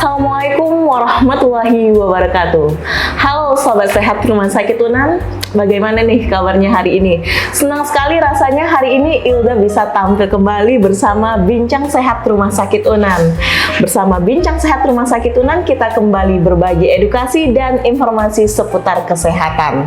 Assalamualaikum warahmatullahi wabarakatuh. Halo Sobat Sehat Rumah Sakit Unan, bagaimana nih kabarnya hari ini? Senang sekali rasanya hari ini Ilda bisa tampil kembali bersama Bincang Sehat Rumah Sakit Unan. Bersama Bincang Sehat Rumah Sakit Unan, kita kembali berbagi edukasi dan informasi seputar kesehatan.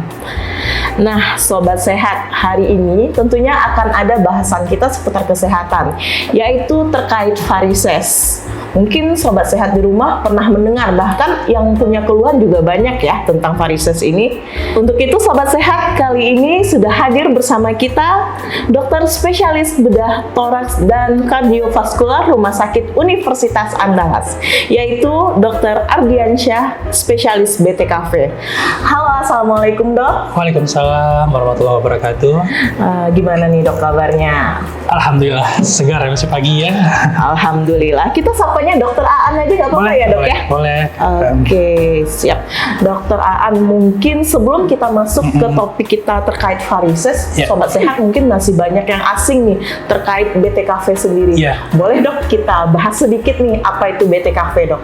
Nah, Sobat Sehat, hari ini tentunya akan ada bahasan kita seputar kesehatan, yaitu terkait varises. Mungkin Sobat Sehat di rumah pernah mendengar, bahkan yang punya keluhan juga banyak ya tentang varises ini. Untuk itu Sobat Sehat, kali ini sudah hadir bersama kita dokter spesialis bedah toraks dan kardiovaskular Rumah Sakit Universitas Andalas, yaitu Dr. Ardiansyah, spesialis BTKV. Halo, Assalamualaikum dok. Waalaikumsalam warahmatullahi wabarakatuh. Gimana nih dok kabarnya? Alhamdulillah, segar ya, masih pagi ya. Alhamdulillah. Kita sapanya Dokter Aan aja nggak apa-apa ya dok ya? Boleh. Oke, siap. Dokter Aan, mungkin sebelum kita masuk ke topik kita terkait varises, Sobat Sehat mungkin masih banyak yang asing nih terkait BTKV sendiri. Boleh dok kita bahas sedikit nih apa itu BTKV dok?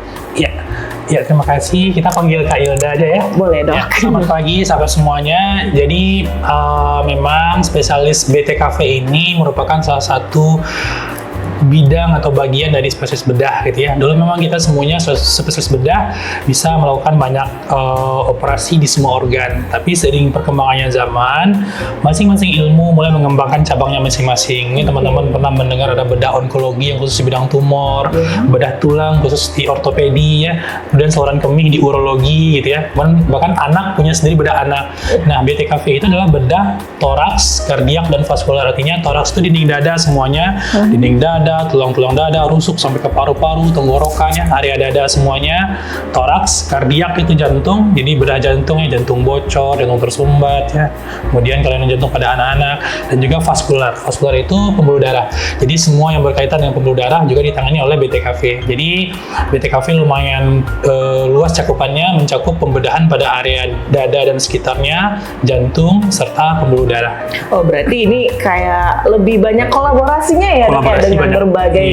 Ya, terima kasih. Kita panggil Kak Ilda aja ya. Boleh dok. Selamat pagi sahabat semuanya. Jadi memang spesialis BTKV ini merupakan salah satu bidang atau bagian dari spesialis bedah gitu ya. Dulu memang kita semuanya spesialis bedah bisa melakukan banyak operasi di semua organ. Tapi seiring perkembangannya zaman, masing-masing ilmu mulai mengembangkan cabangnya masing-masing. Ini teman-teman pernah mendengar ada bedah onkologi yang khusus di bidang tumor, bedah tulang khusus di ortopedi ya, kemudian saluran kemih di urologi gitu ya. Bahkan anak punya sendiri bedah anak. Nah, BTKV itu adalah bedah toraks, kardiak, dan vaskular. Artinya toraks itu dinding dada semuanya, dinding dada, tulang-tulang dada, rusuk sampai ke paru-paru, tenggorokannya, area dada semuanya. Toraks, kardiak itu jantung, jadi bedah jantungnya, jantung bocor, jantung tersumbat ya. Kemudian kelainan jantung pada anak-anak, dan juga vaskular. Vaskular itu pembuluh darah. Jadi semua yang berkaitan dengan pembuluh darah juga ditangani oleh BTKV. Jadi BTKV lumayan luas cakupannya, mencakup pembedahan pada area dada dan sekitarnya, jantung, serta pembuluh darah. Oh, berarti ini kayak lebih banyak kolaborasinya ya dok ya, dengan berbagai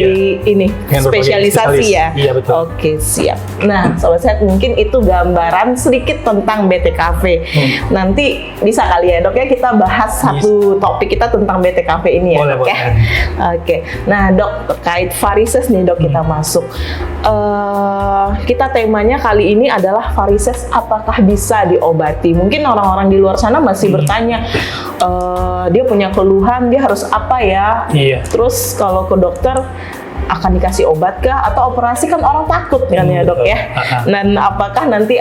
ini spesialisasi ya. Iya betul. Oke, siap. Nah, Sobat Sehat, mungkin itu gambaran sedikit tentang BTKV. Nanti bisa kali ya dok ya kita bahas satu topik kita tentang BTKV ini ya. Boleh, dok ya. Oke. Nah dok, terkait varises nih dok kita masuk. Kita temanya kali ini adalah varises apakah bisa diobati? Mungkin orang-orang di luar sana masih bertanya, dia punya keluhan, dia harus apa ya? Terus kalau ke dokter akan dikasih obat kah atau operasi, kan orang takut kan ya dok ya. Dan apakah nanti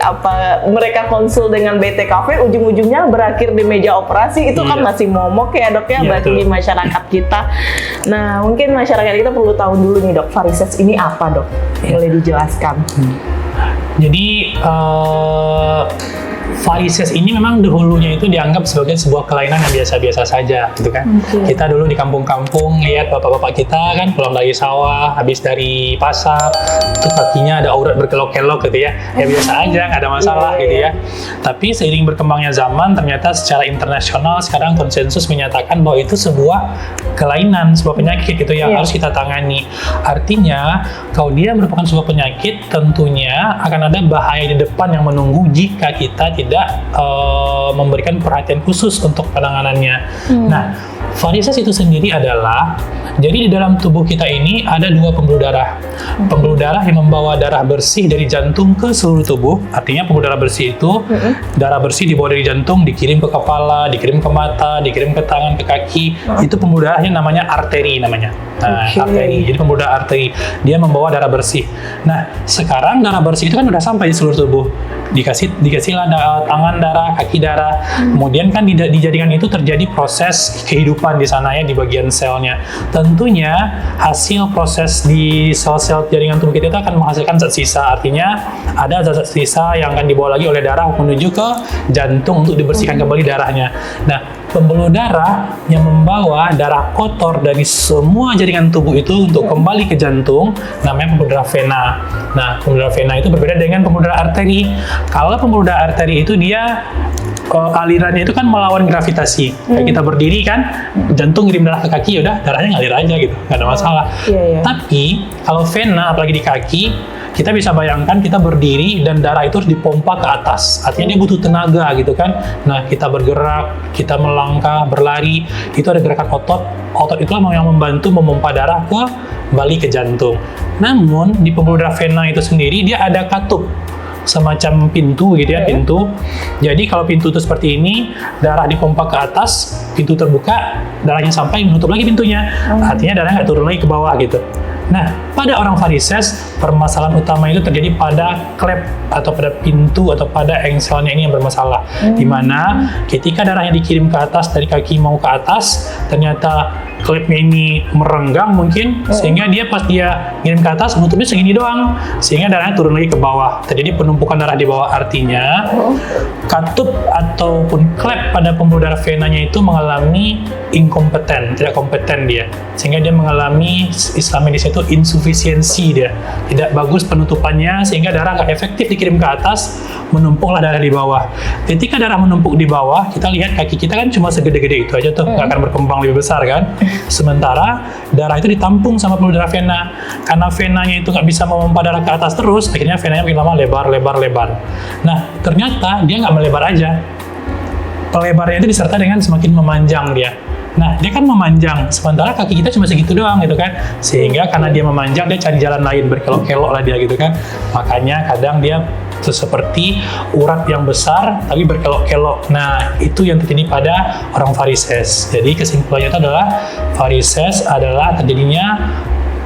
mereka konsul dengan BTKV ujung-ujungnya berakhir di meja operasi, itu kan masih momok ya dok ya bagi masyarakat kita. Nah, mungkin masyarakat kita perlu tahu dulu nih dok, varises ini apa dok? Boleh dijelaskan? Jadi varises ini memang dahulunya itu dianggap sebagai sebuah kelainan yang biasa-biasa saja gitu kan. Kita dulu di kampung-kampung lihat bapak-bapak kita kan pulang dari sawah, habis dari pasar, itu kakinya ada urat berkelok-kelok gitu ya. Ya biasa aja, nggak ada masalah gitu ya. Tapi seiring berkembangnya zaman, ternyata secara internasional sekarang konsensus menyatakan bahwa itu sebuah kelainan, sebuah penyakit gitu yang harus kita tangani. Artinya, kalau dia merupakan sebuah penyakit, tentunya akan ada bahaya di depan yang menunggu jika kita tidak memberikan perhatian khusus untuk penanganannya. Nah, varises itu sendiri adalah, jadi di dalam tubuh kita ini ada dua pembuluh darah. Pembuluh darah yang membawa darah bersih dari jantung ke seluruh tubuh. Artinya pembuluh darah bersih itu, darah bersih dibawa dari jantung, dikirim ke kepala, dikirim ke mata, dikirim ke tangan, ke kaki. Itu pembuluh darahnya namanya arteri namanya. Nah, arteri. Jadi pembuluh darah arteri, dia membawa darah bersih. Nah, sekarang darah bersih itu kan udah sampai di seluruh tubuh. dikasihlah tangan darah, kaki darah. Kemudian kan di jaringan itu terjadi proses kehidupan di sana ya, di bagian selnya. Tentunya hasil proses di sel-sel jaringan tubuh kita itu akan menghasilkan zat sisa. Artinya ada zat sisa yang akan dibawa lagi oleh darah menuju ke jantung untuk dibersihkan kembali darahnya. Nah, pembuluh darah yang membawa darah kotor dari semua jaringan tubuh itu untuk kembali ke jantung namanya pembuluh darah vena. Nah, pembuluh darah vena itu berbeda dengan pembuluh darah arteri. Kalau pembuluh darah arteri itu dia alirannya itu kan melawan gravitasi. Kayak kita berdiri kan, jantung ngirim darah ke kaki, udah darahnya ngalir aja gitu, nggak ada masalah. Tapi kalau vena, apalagi di kaki, kita bisa bayangkan kita berdiri dan darah itu harus dipompa ke atas. Artinya dia butuh tenaga gitu kan. Nah, kita bergerak, kita melangkah, berlari, itu ada gerakan otot. Otot itulah yang membantu memompa darah kembali ke jantung. Namun, di pembuluh darah vena itu sendiri, dia ada katup. Semacam pintu gitu ya, pintu. Jadi kalau pintu itu seperti ini, darah dipompa ke atas, pintu terbuka, darahnya sampai menutup lagi pintunya. Artinya darah nggak turun lagi ke bawah gitu. Nah, pada orang varises, permasalahan utama itu terjadi pada klep atau pada pintu atau pada engselnya ini yang bermasalah. Di mana ketika darahnya dikirim ke atas dari kaki mau ke atas, ternyata klepnya ini merenggang mungkin, sehingga dia pas dia ngirim ke atas nutupnya segini doang, sehingga darahnya turun lagi ke bawah. Terjadi penumpukan darah di bawah. Artinya katup ataupun klep pada pembuluh darah venanya itu mengalami inkompeten, tidak kompeten dia, sehingga dia mengalami istilah medis itu insufisiensi dia, tidak bagus penutupannya, sehingga darah nggak efektif dikirim ke atas, menumpuklah darah di bawah. Ketika darah menumpuk di bawah, kita lihat kaki kita kan cuma segede-gede itu aja tuh, nggak akan berkembang lebih besar kan. Sementara darah itu ditampung sama pembuluh darah vena. Karena venanya itu nggak bisa memompa darah ke atas terus, akhirnya venanya makin lama lebar. Nah, ternyata dia nggak melebar aja. Pelebarannya itu disertai dengan semakin memanjang dia. Nah, dia kan memanjang, sementara kaki kita cuma segitu doang gitu kan. Sehingga karena dia memanjang, dia cari jalan lain, berkelok-kelok lah dia gitu kan. Makanya kadang dia seperti urat yang besar tapi berkelok-kelok. Nah, itu yang terjadi pada orang varises. Jadi kesimpulannya itu adalah varises adalah terjadinya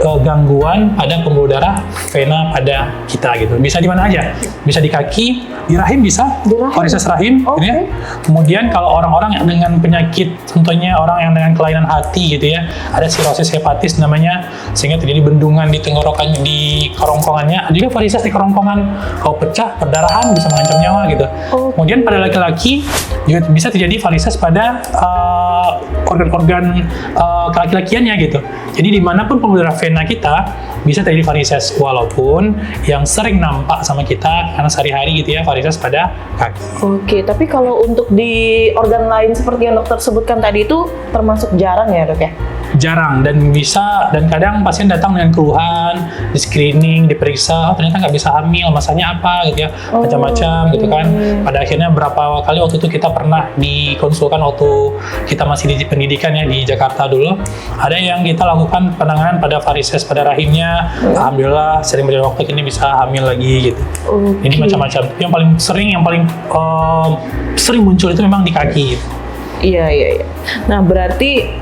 gangguan pada pembuluh darah vena pada kita gitu. Bisa di mana aja? Bisa di kaki, di rahim bisa, varises rahim, gitu ya. Kemudian kalau orang-orang yang dengan penyakit, contohnya orang yang dengan kelainan hati gitu ya, ada sirosis hepatis namanya, sehingga terjadi bendungan di tenggorokan, di kerongkongannya, ada juga varises di kerongkongan. Kalau pecah, perdarahan bisa mengancam nyawa gitu. Kemudian pada laki-laki juga bisa terjadi varises pada organ-organ kelaki-lakiannya gitu. Jadi dimanapun pembuluh darah vena kita bisa terjadi varises, walaupun yang sering nampak sama kita karena sehari-hari gitu ya, varises pada kaki. Oke, tapi kalau untuk di organ lain seperti yang dokter sebutkan tadi itu termasuk jarang ya dok ya? Jarang, dan kadang pasien datang dengan keluhan, di screening, diperiksa, ternyata nggak bisa hamil, masalahnya apa gitu ya, macam-macam gitu kan. Pada akhirnya berapa kali waktu itu kita pernah dikonsulkan waktu kita masih di pendidikan ya di Jakarta dulu, ada yang kita lakukan penanganan pada varises pada rahimnya, alhamdulillah sering berjalan waktu ini bisa hamil lagi gitu. Ini macam-macam. Yang paling sering muncul itu memang di kaki. Iya. Nah, berarti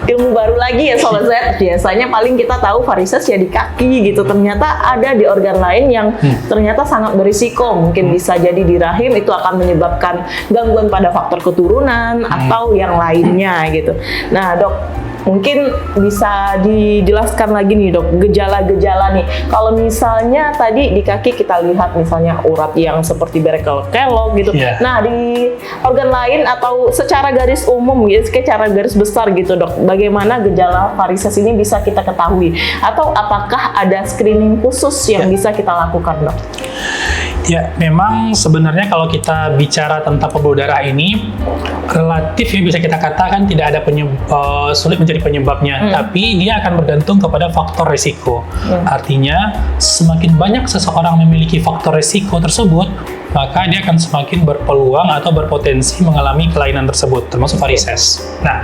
ilmu baru lagi ya Sobat Z. Biasanya paling kita tahu varises ya di kaki gitu. Ternyata ada di organ lain yang ternyata sangat berisiko. Mungkin bisa jadi di rahim, itu akan menyebabkan gangguan pada faktor keturunan atau yang lainnya gitu. Nah dok, mungkin bisa dijelaskan lagi nih dok, gejala-gejala nih. Kalau misalnya tadi di kaki kita lihat misalnya urat yang seperti berkelok-kelok gitu. Nah di organ lain atau secara garis umum gitu, secara garis besar gitu dok, bagaimana gejala varises ini bisa kita ketahui? Atau apakah ada screening khusus yang bisa kita lakukan dok? Ya, memang sebenarnya kalau kita bicara tentang pembuluh darah ini relatif ya bisa kita katakan tidak ada sulit menjadi penyebabnya, tapi dia akan bergantung kepada faktor resiko. Artinya semakin banyak seseorang memiliki faktor resiko tersebut, maka dia akan semakin berpeluang atau berpotensi mengalami kelainan tersebut, termasuk varises. Nah,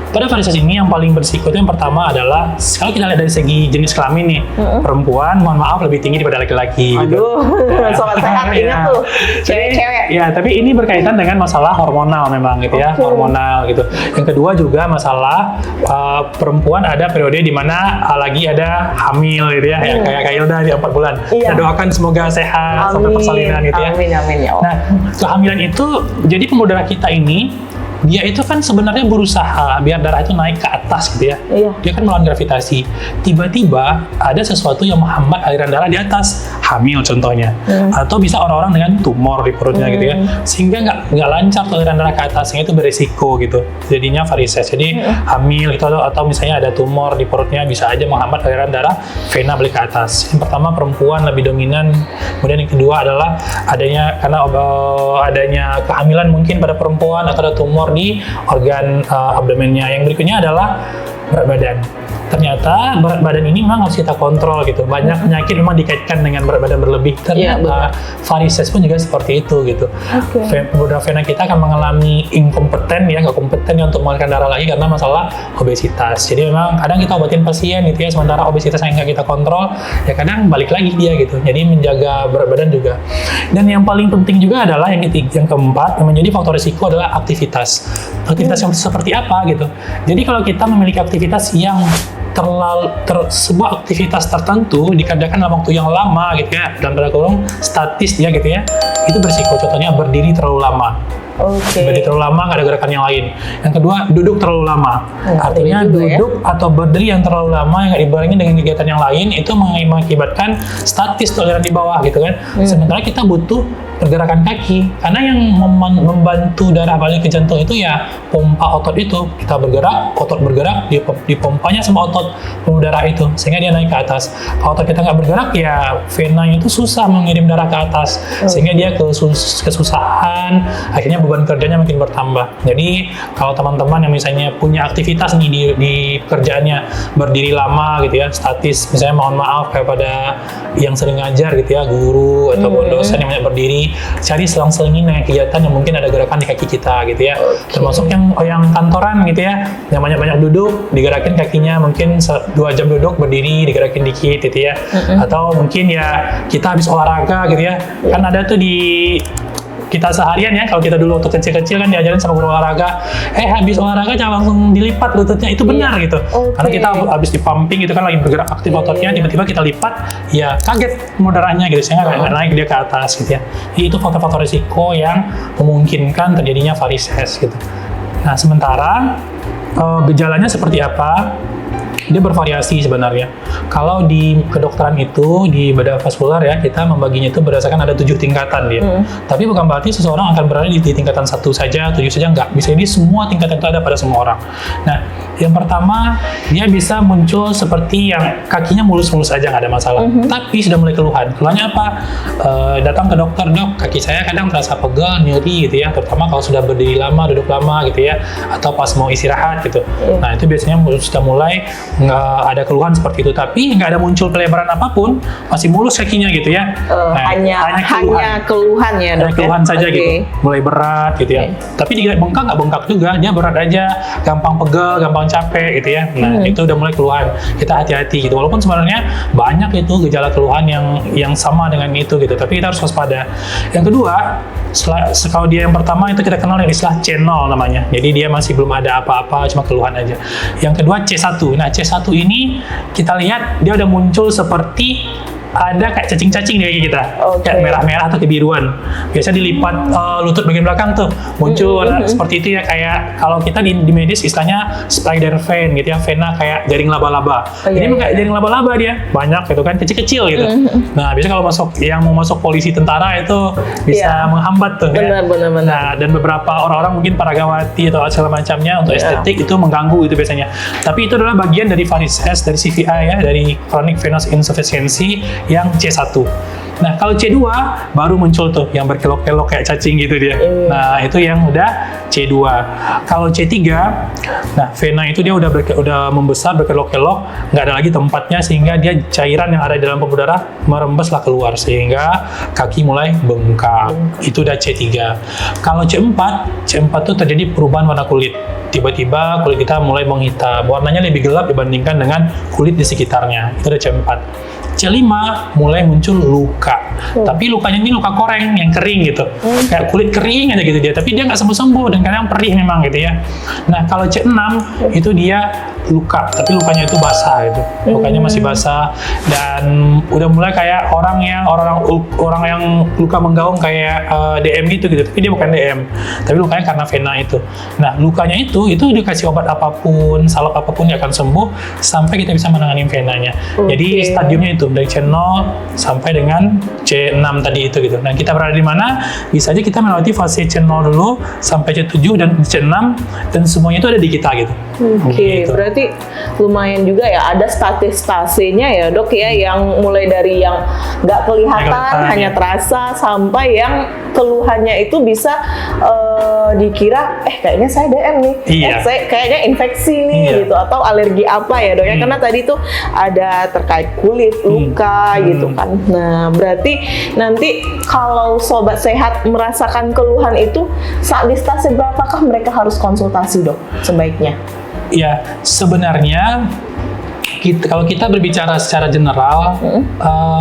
pada varises ini yang paling berisiko itu yang pertama adalah kalau kita lihat dari segi jenis kelamin nih, perempuan mohon maaf lebih tinggi daripada laki-laki. Aduh, sobat sehat ingat tuh, cewek-cewek. Ya, tapi ini berkaitan dengan masalah hormonal memang gitu ya, hormonal gitu. Yang kedua juga masalah perempuan ada periode di mana lagi ada hamil gitu ya, kayak Hilda di 4 bulan. Kita doakan semoga sehat sampai persalinan gitu ya. Amin, amin ya Allah. Nah, kehamilan itu jadi pembuluh darah kita ini dia itu kan sebenarnya berusaha biar darah itu naik ke atas gitu ya. Dia kan melawan gravitasi. Tiba-tiba ada sesuatu yang menghambat aliran darah di atas, hamil contohnya. Atau bisa orang-orang dengan tumor di perutnya gitu ya. Sehingga nggak lancar tuh aliran darah ke atas, sehingga itu beresiko gitu. Jadinya varises. Jadi hamil gitu atau misalnya ada tumor di perutnya bisa aja menghambat aliran darah vena balik ke atas. Yang pertama perempuan lebih dominan. Kemudian yang kedua adalah adanya kehamilan mungkin pada perempuan atau ada tumor di organ abdomennya. Yang berikutnya adalah berat badan. Ternyata berat badan ini memang harus kita kontrol gitu. Banyak penyakit memang dikaitkan dengan berat badan berlebih. Ternyata varises pun juga seperti itu gitu. Pembuluh vena kita akan mengalami nggak kompeten ya untuk mengalirkan darah lagi karena masalah obesitas. Jadi memang kadang kita obatin pasien gitu ya, sementara obesitas yang nggak kita kontrol, ya kadang balik lagi dia gitu. Jadi menjaga berat badan juga. Dan yang paling penting juga adalah yang keempat, yang menjadi faktor risiko adalah aktivitas. Aktivitas yang seperti apa gitu. Jadi kalau kita memiliki aktivitas yang sebuah aktivitas tertentu dikerjakan dalam waktu yang lama gitu ya, dalam tanda kurung statis dia gitu ya, itu berisiko. Contohnya berdiri terlalu lama. Berdiri terlalu lama, nggak ada gerakan yang lain. Yang kedua, duduk terlalu lama. Artinya duduk atau berdiri yang terlalu lama yang nggak dibarengi dengan kegiatan yang lain itu mengakibatkan statis tuh aliran di bawah gitu kan. Sementara kita butuh pergerakan kaki, karena yang membantu darah balik ke jantung itu ya pompa otot itu. Kita bergerak, otot bergerak, dipompanya sama otot pembuluh darah itu sehingga dia naik ke atas. Kalau otot kita nggak bergerak ya venanya itu susah mengirim darah ke atas, sehingga dia kesusahan, akhirnya beban kerjanya makin bertambah. Jadi kalau teman-teman yang misalnya punya aktivitas nih di pekerjaannya, berdiri lama gitu ya, statis, misalnya mohon maaf kepada yang sering ngajar gitu ya, guru atau dosen yang banyak berdiri, cari selang-selingin dengan kegiatan yang mungkin ada gerakan di kaki kita gitu ya. Termasuk yang kantoran gitu ya, yang banyak-banyak duduk, digerakin kakinya, mungkin 2 jam duduk, berdiri, digerakin dikit gitu ya. Atau mungkin ya kita habis olahraga gitu ya, kan ada tuh di kita seharian ya, kalau kita dulu waktu kecil-kecil kan diajarin sama guru olahraga, habis olahraga jangan langsung dilipat lututnya, itu benar gitu. Karena kita habis di pumping gitu kan, lagi bergerak aktif ototnya, tiba-tiba kita lipat, ya kaget darahnya gitu, sehingga nggak naik dia ke atas gitu ya. Jadi itu faktor-faktor risiko yang memungkinkan terjadinya varises gitu. Nah sementara gejalanya seperti apa? Dia bervariasi sebenarnya. Kalau di kedokteran itu, di bedah vaskular ya, kita membaginya itu berdasarkan ada 7 tingkatan dia. Tapi bukan berarti seseorang akan berada di tingkatan 1 saja, 7 saja, enggak. Bisa jadi semua tingkatan itu ada pada semua orang. Nah, yang pertama, dia bisa muncul seperti yang kakinya mulus-mulus aja, nggak ada masalah. Tapi sudah mulai keluhan. Keluhannya apa? Datang ke dokter, dok, kaki saya kadang terasa pegal, nyeri gitu ya, terutama kalau sudah berdiri lama, duduk lama gitu ya, atau pas mau istirahat gitu. Nah, itu biasanya sudah mulai nggak ada keluhan seperti itu, tapi nggak ada muncul pelebaran apapun, masih mulus kakinya gitu ya. Hanya keluhan ya, dok. Hanya keluhan saja gitu, mulai berat gitu ya. Tapi dia bengkak nggak bengkak juga, dia berat aja, gampang pegel, gampang capek gitu ya. Nah itu udah mulai keluhan, kita hati-hati gitu. Walaupun sebenarnya banyak itu gejala keluhan yang sama dengan itu gitu, tapi kita harus waspada. Yang kedua, kalau dia yang pertama itu kita kenal yang istilah C0 namanya. Jadi dia masih belum ada apa-apa, cuma keluhan aja. Yang kedua C1. Nah C1 ini kita lihat dia udah muncul seperti ada kayak cacing-cacing di kaki kita, kayak merah-merah atau kebiruan. Biasa dilipat lutut bagian belakang tuh muncul seperti itu ya, kayak kalau kita di medis istilahnya spider vein gitu ya, vena kayak jaring laba-laba. Jadi kayak jaring laba-laba dia, banyak gitu kan, kecil-kecil gitu. Nah biasanya kalau mau masuk polisi tentara itu bisa menghambat tuh. Benar. Nah dan beberapa orang-orang mungkin paragawati atau segala macamnya untuk estetik itu mengganggu itu biasanya. Tapi itu adalah bagian dari varises, dari CVI ya, dari chronic venous insufficiency yang C1. Nah, kalau C2 baru muncul tuh yang berkelok-kelok kayak cacing gitu dia. Nah, itu yang udah C2. Kalau C3, nah vena itu dia udah membesar, berkelok-kelok, nggak ada lagi tempatnya sehingga dia cairan yang ada di dalam pembuluh darah merembeslah keluar sehingga kaki mulai bengkak. Itu udah C3. Kalau C4 tuh terjadi perubahan warna kulit. Tiba-tiba kulit kita mulai menghitam, warnanya lebih gelap dibandingkan dengan kulit di sekitarnya. Itu udah C4. C5 mulai muncul luka. Tapi lukanya ini luka koreng yang kering gitu. Kayak kulit kering aja gitu dia, tapi dia nggak sembuh-sembuh dan kadang perih memang gitu ya. Nah, kalau C6 itu dia luka, tapi lukanya itu basah gitu. Lukanya masih basah dan udah mulai kayak orang yang luka menggaung kayak DM gitu. Tapi dia bukan DM. Tapi lukanya karena vena itu. Nah, lukanya itu dikasih obat apapun, salep apapun dia akan sembuh sampai kita bisa menangani venanya. Jadi stadiumnya itu dari C0 sampai dengan C6 tadi itu gitu. Nah, kita berada di mana? Bisa aja kita melewati fase C0 dulu sampai C7 dan C6 dan semuanya itu ada di kita gitu. Oke, berarti lumayan juga ya ada stase-stasenya ya dok ya, yang mulai dari yang nggak kelihatan hanya terasa sampai yang keluhannya itu bisa dikira kayaknya saya DM nih, saya kayaknya infeksi nih gitu atau alergi apa ya dok ya, karena tadi tuh ada terkait kulit, luka gitu kan. Nah, berarti nanti kalau sobat sehat merasakan keluhan itu saat di stase berapakah mereka harus konsultasi dok sebaiknya? Ya, sebenarnya kalau kita berbicara secara general,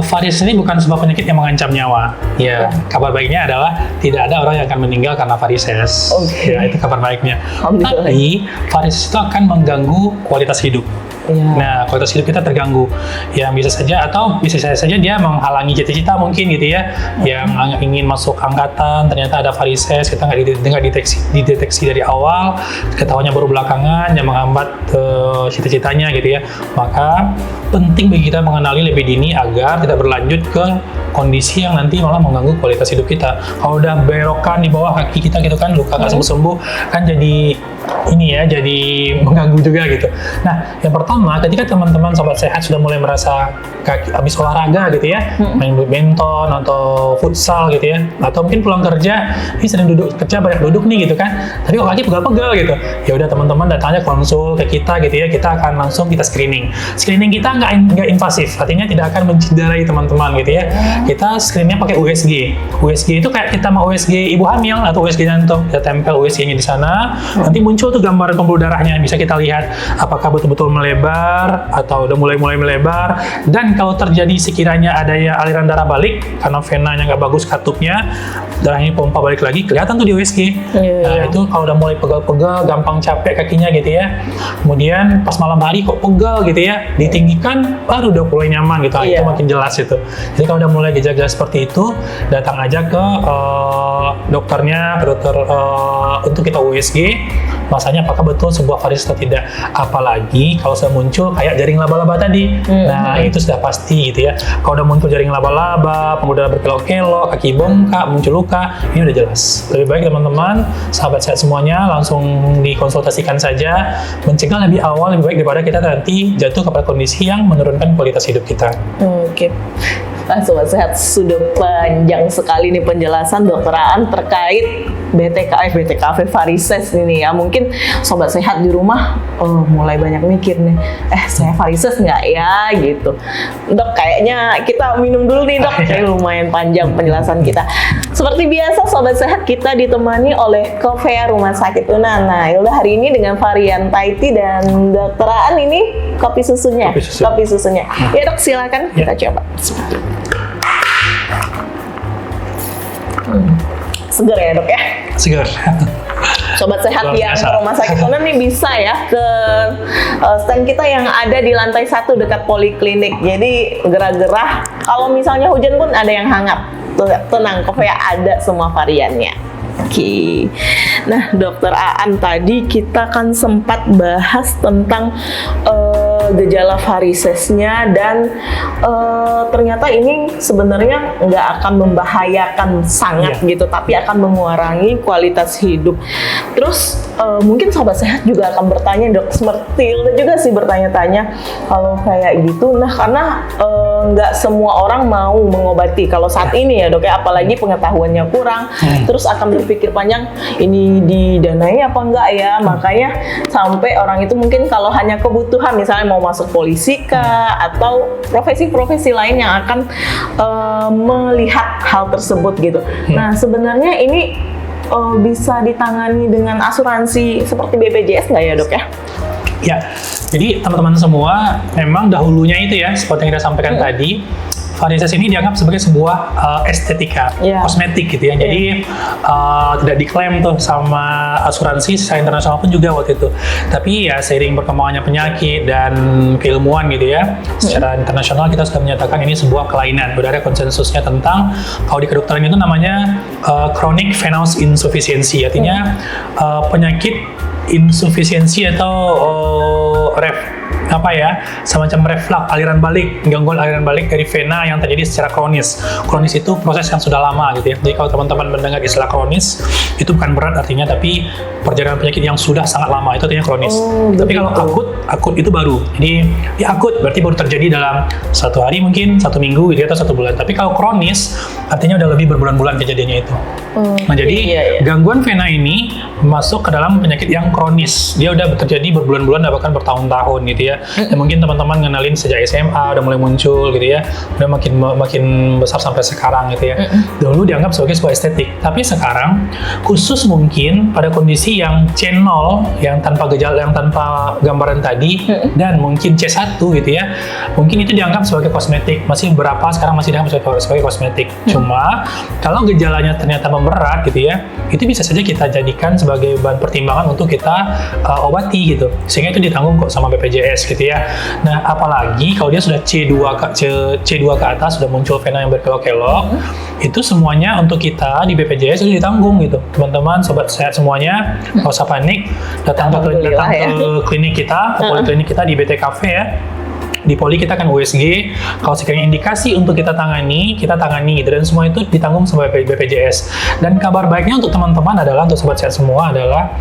varises ini bukan sebuah penyakit yang mengancam nyawa. Ya, kabar baiknya adalah tidak ada orang yang akan meninggal karena varises. Ya, itu kabar baiknya. Tapi varises itu akan mengganggu kualitas hidup. Nah, kualitas hidup kita terganggu. Yang bisa saja dia menghalangi cita-cita mungkin gitu ya. Yang ingin masuk angkatan, ternyata ada varises, kita nggak dideteksi dari awal, ketahuannya baru belakangan, yang menghambat cita-citanya gitu ya. Maka penting bagi kita mengenali lebih dini agar tidak berlanjut ke kondisi yang nanti malah mengganggu kualitas hidup kita. Kalau udah berokan di bawah kaki kita gitu kan, luka nggak sembuh-sembuh, kan jadi jadi mengganggu juga gitu. Nah, yang pertama, ketika teman-teman sobat sehat sudah mulai merasa habis olahraga gitu ya, main badminton atau futsal gitu ya, atau mungkin pulang kerja, ini sering kerja banyak duduk nih gitu kan, tapi kok kaki pegal-pegal gitu. Ya udah teman-teman datang aja konsul ke kita gitu ya, kita akan langsung kita screening. Screening kita nggak invasif, artinya tidak akan menciderai teman-teman gitu ya. Kita screeningnya pakai USG. USG itu kayak kita mau USG ibu hamil atau USG jantung, kita tempel USG-nya di sana, nanti muncul tuh gambaran pembuluh darahnya, bisa kita lihat apakah betul-betul melebar atau udah mulai melebar. Dan kalau terjadi sekiranya ada aliran darah balik karena venanya nggak bagus katupnya, darahnya pompa balik lagi, kelihatan tuh di USG. Nah, itu kalau udah mulai pegal-pegal, gampang capek kakinya gitu ya. Kemudian pas malam hari kok pegal gitu ya, ditinggikan baru udah mulai nyaman gitu. Itu makin jelas itu. Jadi kalau udah mulai gejala seperti itu, datang aja ke dokternya, untuk kita USG, masanya apakah betul sebuah varises atau tidak. Apalagi kalau sudah muncul kayak jaring laba-laba tadi. Nah, itu sudah pasti gitu ya. Kalau udah muncul jaring laba-laba, pembuluh darah berkelok-kelok, kaki bengkak, muncul luka, ini udah jelas. Lebih baik teman-teman, sahabat sehat semuanya, langsung dikonsultasikan saja. Mencegah lebih awal lebih baik daripada kita nanti jatuh kepada kondisi yang menurunkan kualitas hidup kita. Oke. Nah, sobat sehat, sudah panjang sekali nih penjelasan Dokter Aan terkait BTKV varises ini ya. Mungkin sobat sehat di rumah mulai banyak mikir nih, saya varises nggak ya gitu. Dok, kayaknya kita minum dulu nih dok. Lumayan panjang penjelasan kita. Seperti biasa sobat sehat, kita ditemani oleh Covéa Rumah Sakit Unan. Nah, Hilda hari ini dengan varian Thai tea dan Dokter Aan ini kopi susunya. Kopi susunya. Ya dok, silakan kita coba. Segar ya dok ya? Segar. Sobat sehat yang ke Rumah Sakit Unan nih bisa ya ke stand kita yang ada di lantai 1 dekat poliklinik. Jadi gerah-gerah, kalau misalnya hujan pun ada yang hangat. Tenang, Covéa ada semua variannya. Oke. Nah, Dokter Aan, tadi kita kan sempat bahas tentang gejala varisesnya dan ternyata ini sebenarnya nggak akan membahayakan sangat gitu, tapi akan mengurangi kualitas hidup. Terus mungkin sobat sehat juga akan bertanya, Dok, seperti Hilda juga sih bertanya-tanya kalau kayak gitu. Nah, karena nggak semua orang mau mengobati kalau saat ini ya, Dok ya, apalagi pengetahuannya kurang, terus akan berpikir panjang, ini didanai apa enggak ya, makanya sampai orang itu mungkin kalau hanya kebutuhan, misalnya mau masuk polisi kah, atau profesi-profesi lain yang akan melihat hal tersebut gitu. Nah, sebenarnya ini bisa ditangani dengan asuransi seperti BPJS nggak ya, Dok ya? Ya, jadi teman-teman semua, memang dahulunya itu ya, seperti yang kita sampaikan tadi, varises ini dianggap sebagai sebuah estetika, kosmetik gitu ya. Jadi tidak diklaim tuh sama asuransi secara internasional pun juga waktu itu. Tapi ya seiring berkembangnya penyakit dan keilmuan gitu ya, secara internasional kita sudah menyatakan ini sebuah kelainan. Sudah ada konsensusnya tentang, kalau di kedokteran itu namanya chronic venous insufficiency, artinya penyakit insufisiensi atau semacam reflux, aliran balik, gangguan aliran balik dari vena yang terjadi secara kronis. Kronis itu proses yang sudah lama gitu ya. Jadi kalau teman-teman mendengar istilah kronis, itu bukan berat artinya, tapi perjalanan penyakit yang sudah sangat lama, itu artinya kronis. Tapi kalau akut itu baru. Jadi ya akut berarti baru terjadi dalam 1 hari mungkin, 1 minggu gitu ya, atau 1 bulan. Tapi kalau kronis artinya udah lebih berbulan-bulan kejadiannya itu. Nah, jadi gangguan vena ini masuk ke dalam penyakit yang kronis. Dia udah terjadi berbulan-bulan, bahkan bertahun-tahun gitu ya. Dan mungkin teman-teman ngenalin sejak SMA udah mulai muncul gitu ya. Udah makin besar sampai sekarang gitu ya. Dulu dianggap sebagai sebuah estetik, tapi sekarang khusus mungkin pada kondisi yang C0, yang tanpa gejala, yang tanpa gambaran tadi, dan mungkin C1 gitu ya. Mungkin itu dianggap sebagai kosmetik. Masih beberapa sekarang masih dianggap sebagai kosmetik. Cuma kalau gejalanya ternyata memberat gitu ya, itu bisa saja kita jadikan sebagai bahan pertimbangan untuk kita obati gitu, sehingga itu ditanggung kok sama BPJS gitu ya. Nah, apalagi kalau dia sudah C2 ke atas, sudah muncul vena yang berkelok-kelok, itu semuanya untuk kita di BPJS itu ditanggung gitu. Teman-teman, sobat sehat semuanya, nggak usah panik, datang ke klinik kita, ke poliklinik kita di BTKV ya. Di poli kita kan USG, kalau sekiranya indikasi untuk kita tangani gitu, dan semua itu ditanggung sama BPJS. Dan kabar baiknya untuk teman-teman adalah, untuk sobat sehat semua adalah,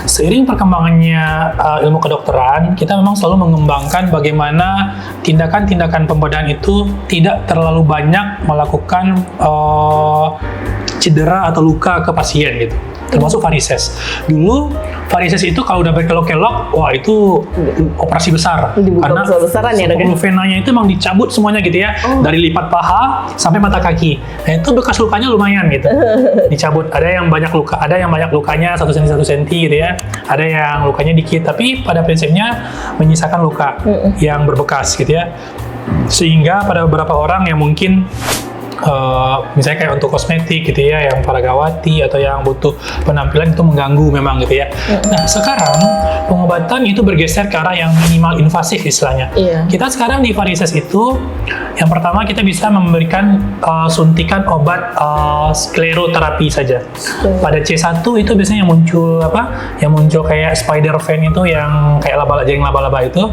seiring perkembangannya ilmu kedokteran, kita memang selalu mengembangkan bagaimana tindakan-tindakan pembedahan itu tidak terlalu banyak melakukan cedera atau luka ke pasien gitu. Termasuk varises. Dulu varises itu kalau udah berkelok-kelok, wah itu operasi besar. Karena venanya itu emang dicabut semuanya gitu ya, dari lipat paha sampai mata kaki. Nah itu bekas lukanya lumayan gitu, dicabut. Ada yang banyak luka, ada yang banyak lukanya 1 cm 1 cm gitu ya. Ada yang lukanya dikit, tapi pada prinsipnya menyisakan luka yang berbekas gitu ya. Sehingga pada beberapa orang yang mungkin misalnya kayak untuk kosmetik gitu ya, yang paragawati atau yang butuh penampilan, itu mengganggu memang gitu ya. Nah, sekarang pengobatan itu bergeser ke arah yang minimal invasif istilahnya. Kita sekarang di varises itu, yang pertama kita bisa memberikan suntikan obat skleroterapi saja. Pada C1 itu biasanya yang muncul yang muncul kayak spider vein itu, yang kayak jaring laba-laba itu,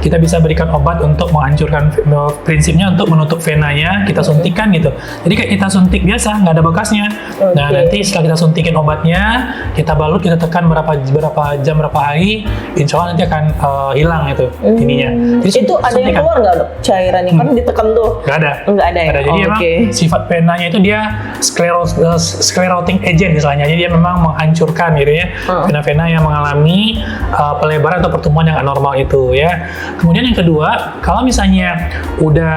kita bisa berikan obat untuk menghancurkan, prinsipnya untuk menutup venanya, kita suntikan gitu. Jadi kayak kita suntik biasa, nggak ada bekasnya. Nah, nanti setelah kita suntikin obatnya, kita balut, kita tekan berapa jam, berapa hari, insya Allah nanti akan hilang itu ininya. Jadi itu ada yang keluar nggak, Dok? Cairannya kan ditekan tuh. Nggak ada. Nggak ada ya? Jadi emang sifat venanya itu dia sclerotic agent istilahnya. Jadi dia memang menghancurkan gitu ya, vena-vena yang mengalami pelebaran atau pertumbuhan yang anormal itu ya. Kemudian yang kedua, kalau misalnya udah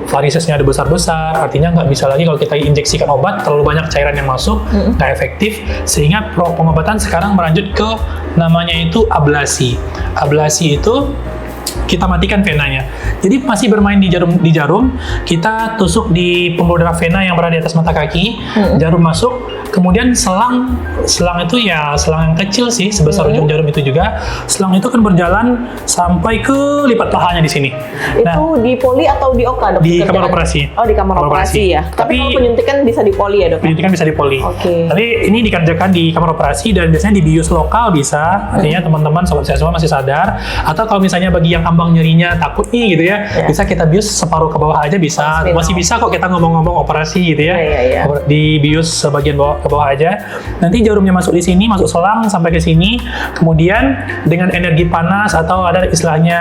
varisesnya ada besar-besar, artinya nggak bisa lagi kalau kita injeksikan obat, terlalu banyak cairan yang masuk, nggak efektif, sehingga pengobatan sekarang melanjut ke namanya itu ablasi. Ablasi itu kita matikan venanya. Jadi masih bermain di jarum, kita tusuk di pembuluh darah vena yang berada di atas mata kaki, jarum masuk, kemudian selang itu ya selang yang kecil sih, sebesar ujung jarum itu juga. Selang itu kan berjalan sampai ke lipat pahanya di sini. Itu di poli atau di OKA, Dok? Di kamar operasi. Oh, di kamar operasi ya. Tapi kalau penyuntikan bisa di poli ya, Dok? Penyuntikan bisa di poli. Tapi ini dikerjakan di kamar operasi dan biasanya di bius lokal bisa. Artinya teman-teman sobat sehat semua masih sadar. Atau kalau misalnya bagi lagi yang ambang nyerinya takut nih gitu ya, bisa kita bius separuh ke bawah aja bisa, masih bisa kok kita ngomong-ngomong operasi gitu ya. Dibius sebagian bawah ke bawah aja. Nanti jarumnya masuk di sini, masuk selang sampai ke sini. Kemudian dengan energi panas atau ada istilahnya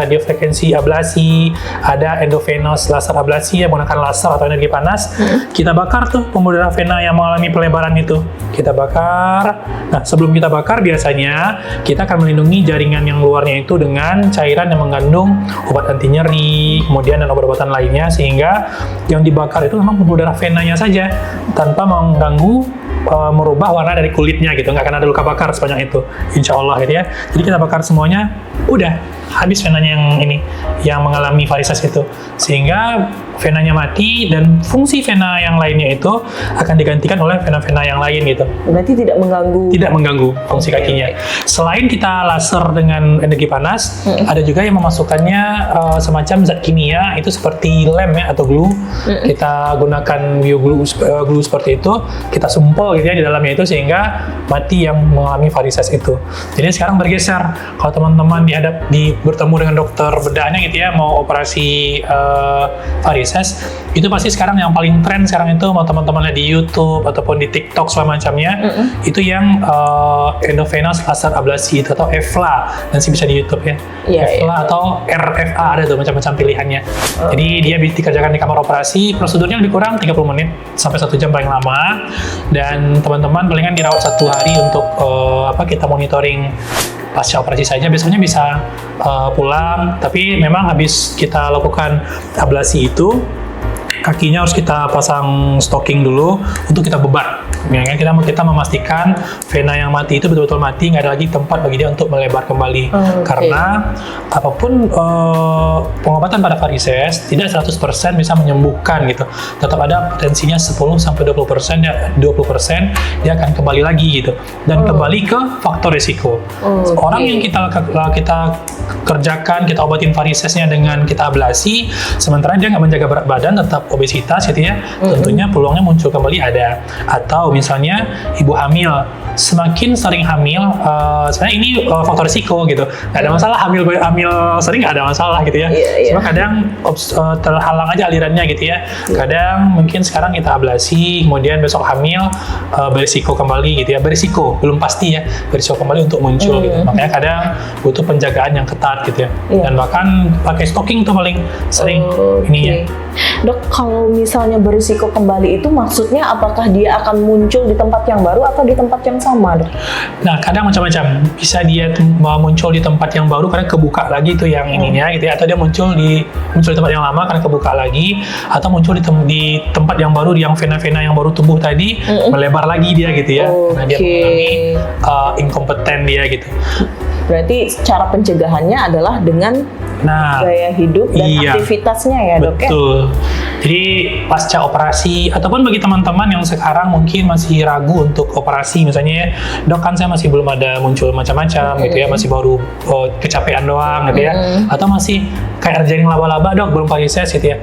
radiofrekuensi ablasi, ada endovenous laser ablasi yang menggunakan laser atau energi panas. Kita bakar tuh pembuluh darah vena yang mengalami pelebaran itu. Kita bakar. Nah, sebelum kita bakar biasanya kita akan melindungi jaringan yang luarnya itu dengan cairan yang mengandung obat anti nyeri, kemudian dan obat-obatan lainnya, sehingga yang dibakar itu memang pembuluh darah venanya saja tanpa mengganggu merubah warna dari kulitnya gitu, nggak akan ada luka bakar sepanjang itu, insya Allah gitu ya. Jadi kita bakar semuanya, udah habis venanya yang ini, yang mengalami varises itu, sehingga venanya mati dan fungsi vena yang lainnya itu akan digantikan oleh vena-vena yang lain gitu. Berarti tidak mengganggu? Tidak mengganggu fungsi kakinya. Selain kita laser dengan energi panas, ada juga yang memasukkannya semacam zat kimia, itu seperti lem ya atau glue. Kita gunakan bioglue glue seperti itu, kita sumpel gitu ya di dalamnya itu sehingga mati yang mengalami varises itu. Jadi sekarang bergeser, kalau teman-teman bertemu dengan dokter bedahnya gitu ya, mau operasi varises, itu pasti sekarang yang paling tren sekarang itu, mau teman-teman lihat di YouTube ataupun di TikTok segala macamnya, itu yang endovenous laser ablasi itu atau EVLA, dan sih bisa di YouTube ya. EVLA atau RFA, ada tuh macam-macam pilihannya. Jadi dia dikerjakan di kamar operasi, prosedurnya lebih kurang 30 menit sampai 1 jam paling lama, dan teman-teman palingan dirawat 1 hari untuk kita monitoring pasca operasi saja. Biasanya bisa pulang, tapi memang habis kita lakukan ablasi itu kakinya harus kita pasang stocking dulu untuk kita bebat. Ya, kita memastikan vena yang mati itu betul-betul mati, nggak ada lagi tempat bagi dia untuk melebar kembali. Karena apapun pengobatan pada varises tidak 100% bisa menyembuhkan gitu. Tetap ada potensinya 10-20% ya, 20% dia akan kembali lagi gitu. Dan kembali ke faktor risiko. Orang yang kita kerjakan, kita obatin varisesnya dengan kita ablasi, sementara dia nggak menjaga berat badan, tetap obesitas gitu ya, tentunya peluangnya muncul kembali ada. Atau misalnya ibu hamil, semakin sering hamil, sebenarnya ini faktor risiko gitu, nggak ada masalah hamil sering, nggak ada masalah gitu ya. Cuma kadang terhalang aja alirannya gitu ya. Kadang mungkin sekarang kita ablasi, kemudian besok hamil, berisiko kembali gitu ya. Berisiko, belum pasti ya, berisiko kembali untuk muncul gitu. Makanya kadang butuh penjagaan yang ketat gitu ya. Dan bahkan pakai stocking tuh paling sering ininya. Dok, kalau misalnya berisiko kembali itu maksudnya apakah dia akan muncul di tempat yang baru atau di tempat yang sama, Dok? Nah, kadang macam-macam. Bisa dia muncul di tempat yang baru karena kebuka lagi tuh yang ininya gitu ya, atau dia muncul di tempat yang lama karena kebuka lagi, atau muncul di tempat yang baru, yang vena-vena yang baru tumbuh tadi melebar lagi dia gitu ya. Nah, dia mengalami inkompeten dia gitu. Berarti cara pencegahannya adalah dengan gaya hidup dan aktivitasnya ya, Dok? Betul. Jadi pasca operasi, ataupun bagi teman-teman yang sekarang mungkin masih ragu untuk operasi, misalnya ya, Dok kan saya masih belum ada muncul macam-macam gitu ya, masih baru kecapean doang gitu ya, atau masih kayak jaring laba-laba, Dok belum varises gitu ya.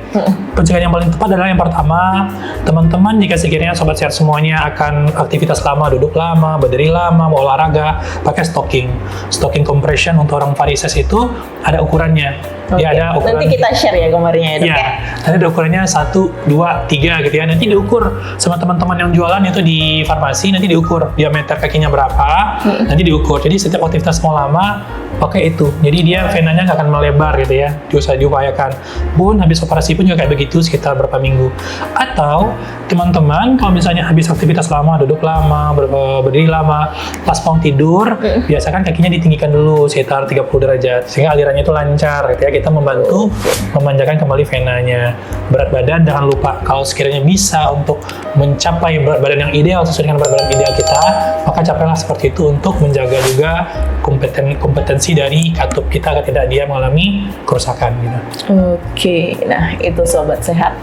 Pencegahan yang paling tepat adalah yang pertama, teman-teman jika sekiranya sobat sehat semuanya akan aktivitas lama, duduk lama, berdiri lama, mau olahraga, pakai stocking compression untuk orang varises itu ada ukurannya. Dia ada ukuran. Nanti kita share ya gambarnya ya, Dok ya. Nanti ada ukurannya 1, 2, 3 gitu ya. Nanti diukur sama teman-teman yang jualan itu di farmasi, nanti diukur diameter kakinya berapa, nanti diukur. Jadi setiap aktivitas mau lama pakai itu. Jadi dia venanya nggak akan melebar gitu ya. Usah diupayakan. Pun habis operasi pun juga kayak begitu sekitar berapa minggu. Atau teman-teman kalau misalnya habis aktivitas lama, duduk lama, berdiri lama, pas mau tidur, biasakan kakinya ditinggikan dulu sekitar 30 derajat sehingga alirannya itu lancar gitu ya. Kita membantu memanjakan kembali venanya. Berat badan jangan lupa, kalau sekiranya bisa untuk mencapai berat badan yang ideal sesuai dengan berat badan ideal kita, maka capailah seperti itu untuk menjaga juga kompetensi dari katup kita agar tidak dia mengalami kerusakan gitu. Oke, nah itu sobat sehat,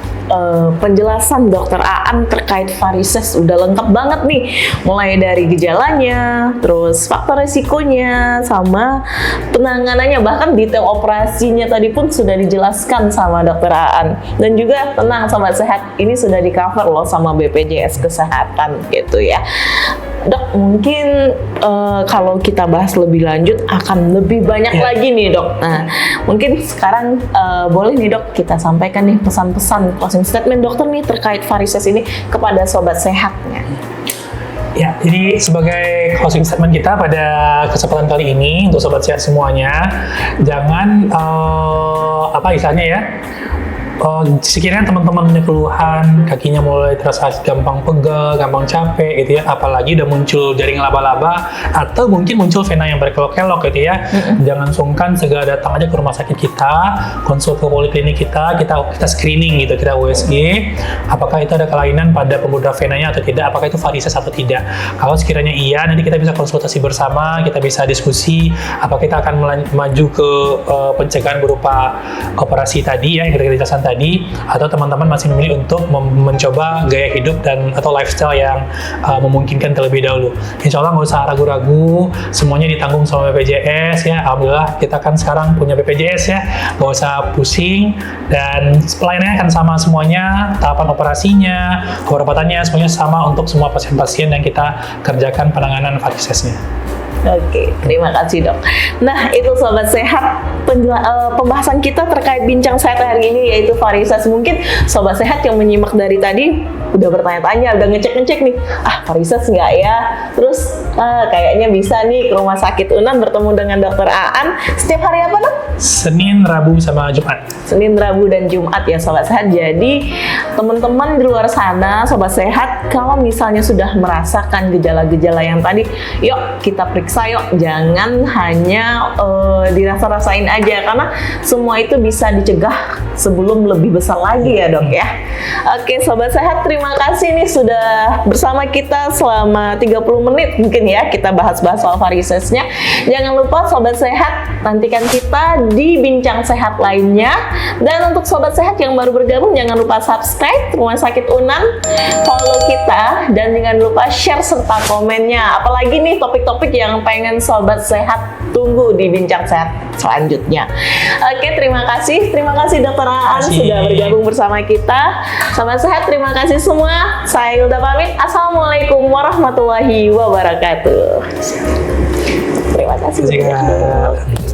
penjelasan Dokter Aan terkait varises udah lengkap banget nih, mulai dari gejalanya, terus faktor resikonya, sama penanganannya, bahkan detail operasinya ilmunya tadi pun sudah dijelaskan sama Dokter Aan. Dan juga tenang Sobat Sehat, ini sudah di cover loh sama BPJS Kesehatan gitu ya. Dok, mungkin kalau kita bahas lebih lanjut akan lebih banyak lagi nih dok. Nah, mungkin sekarang boleh nih dok kita sampaikan nih pesan-pesan closing statement dokter nih terkait varises ini kepada Sobat Sehatnya. Ya, jadi sebagai closing statement kita pada kesempatan kali ini untuk Sobat Sehat semuanya, jangan apa istilahnya ya, sekiranya teman-teman punya keluhan, kakinya mulai terasa gampang pegel, gampang capek gitu ya, apalagi udah muncul jaring laba-laba atau mungkin muncul vena yang berkelok-kelok gitu ya, jangan sungkan, segera datang aja ke rumah sakit kita, konsul ke poliklinik kita screening gitu, kita USG, apakah itu ada kelainan pada pembuluh venanya atau tidak, apakah itu varises atau tidak. Kalau sekiranya iya, nanti kita bisa konsultasi bersama, kita bisa diskusi, apakah kita akan maju ke pencegahan berupa operasi tadi ya, yang kita jelaskan tadi, atau teman-teman masih memilih untuk mencoba gaya hidup dan atau lifestyle yang memungkinkan terlebih dahulu. Insya Allah nggak usah ragu-ragu, semuanya ditanggung sama BPJS ya. Alhamdulillah kita kan sekarang punya BPJS ya, nggak usah pusing, dan pelayanannya akan sama semuanya, tahapan operasinya, pengobatannya semuanya sama untuk semua pasien-pasien yang kita kerjakan penanganan varisesnya. Oke, terima kasih dok. Nah, itu Sobat Sehat, pembahasan kita terkait bincang sehat hari ini yaitu varises. Mungkin Sobat Sehat yang menyimak dari tadi udah bertanya-tanya, udah ngecek-ngecek nih, varises nggak ya? Terus kayaknya bisa nih ke Rumah Sakit UNAN bertemu dengan Dokter Aan. Setiap hari apa dok? Senin, Rabu, sama Jumat. Senin, Rabu, dan Jumat ya Sobat Sehat. Jadi teman-teman di luar sana, Sobat Sehat, kalau misalnya sudah merasakan gejala-gejala yang tadi, yuk kita periksa yuk. Jangan hanya dirasa-rasain aja, karena semua itu bisa dicegah sebelum lebih besar lagi ya dok ya. Oke Sobat Sehat, terima kasih nih sudah bersama kita selama 30 menit mungkin ya, kita bahas-bahas soal varisesnya. Jangan lupa Sobat Sehat, nantikan kita di bincang sehat lainnya. Dan untuk Sobat Sehat yang baru bergabung, jangan lupa subscribe Rumah Sakit UNAN, follow kita, dan jangan lupa share serta komennya. Apalagi nih topik-topik yang pengen Sobat Sehat tunggu di bincang sehat selanjutnya. Oke, terima kasih Dokter Aan sudah bergabung bersama kita. Sobat Sehat, terima kasih semua. Saya Hilda pamit. Assalamualaikum warahmatullahi wabarakatuh. Terima kasih.